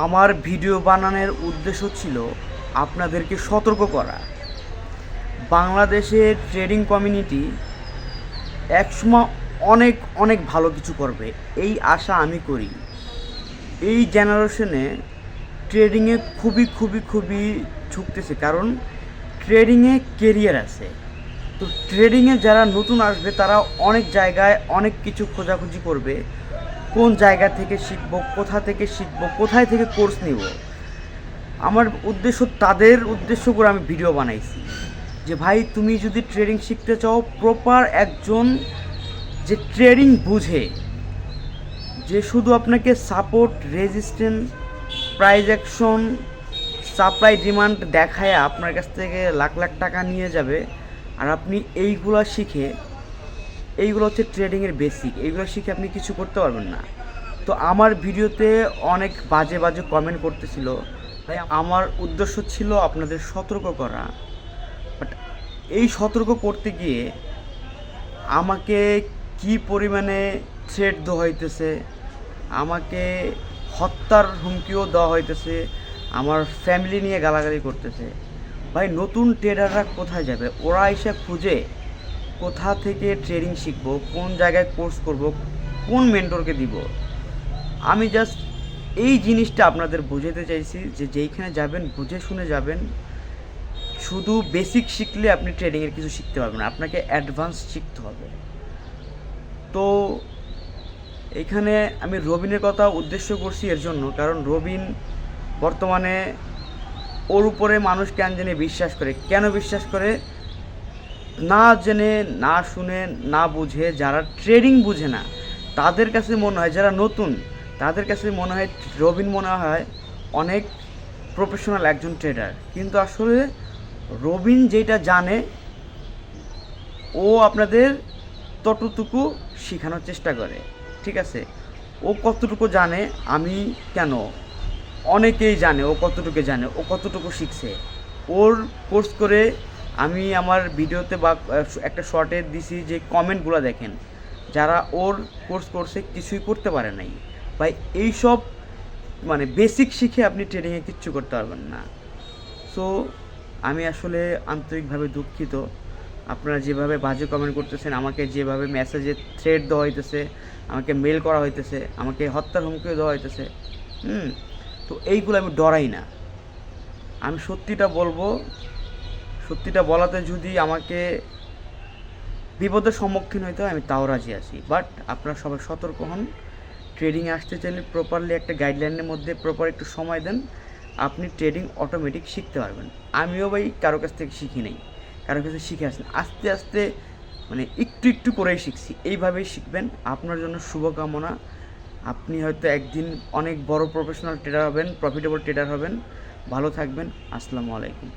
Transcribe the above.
আমার ভিডিও বানানোর উদ্দেশ্য ছিল আপনাদেরকে সতর্ক করা। বাংলাদেশের ট্রেডিং কমিউনিটি একসময় অনেক অনেক ভালো কিছু করবে, এই আশা আমি করি। এই জেনারেশনে ট্রেডিংয়ে খুবই ঝুঁকতেছে, কারণ ট্রেডিংয়ে কেরিয়ার আছে। তো ট্রেডিংয়ে যারা নতুন আসবে তারা অনেক জায়গায় অনেক কিছু খোঁজাখুঁজি করবে, কোন জায়গা থেকে শিখবো, কোথা থেকে শিখবো, কোথায় থেকে কোর্স নিব। আমার উদ্দেশ্য, তাদের উদ্দেশ্য করে আমি ভিডিও বানাইছি যে ভাই, তুমি যদি ট্রেডিং শিখতে চাও, প্রপার একজন যে ট্রেডিং বুঝে, যে শুধু আপনাকে support, resistance, price action, supply demand দেখায় আপনার কাছ থেকে লাখ লাখ টাকা নিয়ে যাবে, আর আপনি এইগুলো শিখে, এইগুলো হচ্ছে ট্রেডিংয়ের বেসিক, এইগুলো শিখে আপনি কিছু করতে পারবেন না। তো আমার ভিডিওতে অনেক বাজে বাজে কমেন্ট করতেছিল, তাই আমার উদ্দেশ্য ছিল আপনাদের সতর্ক করা। বাট এই সতর্ক করতে গিয়ে আমাকে কি পরিমাণে থ্রেট দেওয়া হইতেছে, আমাকে হত্যার হুমকিও দেওয়া হইতেছে, আমার ফ্যামিলি নিয়ে গালাগালি করতেছে। ভাই, নতুন ট্রেডাররা কোথায় যাবে? ওরা এসে খুঁজে কোথা থেকে ট্রেডিং শিখবো, কোন জায়গায় কোর্স করব, কোন মেন্টরকে দিব। আমি জাস্ট এই জিনিসটা আপনাদের বোঝাতে চাইছি যে যেইখানে যাবেন বুঝে শুনে যাবেন। শুধু বেসিক শিখলে আপনি ট্রেডিংয়ের কিছু শিখতে পারবেন না, আপনাকে অ্যাডভান্স শিখতে হবে। তো এখানে আমি রবিনের কথা উদ্দেশ্য করছি এর জন্য, কারণ রবিন বর্তমানে ওর উপরে মানুষ কেন জেনে বিশ্বাস করে, কেন বিশ্বাস করে? না জেনে, না শুনে, না বুঝে, যারা ট্রেডিং বুঝে না তাদের কাছে মনে হয়, যারা নতুন তাদের কাছে মনে হয় রবিন মনে হয় অনেক প্রফেশনাল একজন ট্রেডার। কিন্তু আসলে রবিন যেটা জানে, ও আপনাদের ততটুকু শেখানোর চেষ্টা করে, ঠিক আছে? ও কতটুকু জানে, আমি কেন, অনেকেই জানে ও কতটুকু জানে, ও কতটুকু শিখছে। ওর কোর্স করে আমি আমার ভিডিওতে বা একটা শর্টে দিছি যে কমেন্টগুলো দেখেন, যারা ওর কোর্স করছে কিছুই করতে পারে নাই। ভাই, এইসব মানে বেসিক শিখে আপনি ট্রেডিংয়ে কিচ্ছু করতে পারবেন না। সো আমি আসলে আন্তরিকভাবে দুঃখিত, আপনারা যেভাবে বাজে কমেন্ট করতেছেন, আমাকে যেভাবে মেসেজে থ্রেড দেওয়া হইতেছে, আমাকে মেল করা হইতেছে, আমাকে হত্যার হুমকিও দেওয়া হইতেছে। তো এইগুলো আমি ডরাই না, আমি সত্যিটা বলবো। সত্যিটা বলাতে যদি আমাকে বিপদের সম্মুখীন হইতে হয়, আমি তাও রাজি আছি। বাট আপনারা সবাই সতর্ক হন। ট্রেডিংয়ে আসতে চাইলে প্রপারলি একটা গাইডলাইনের মধ্যে প্রপার একটু সময় দেন, আপনি ট্রেডিং অটোমেটিক শিখতে পারবেন। আমিও ভাই কারো কাছ থেকে শিখি নাই, কারো কাছে শিখে আসেন, আস্তে আস্তে মানে একটু করেই শিখছি। এইভাবেই শিখবেন। আপনার জন্য শুভকামনা। আপনি হয়তো একদিন অনেক বড় প্রফেশনাল ট্রেডার হবেন, প্রফিটেবল ট্রেডার হবেন। ভালো থাকবেন। আসসালামু আলাইকুম।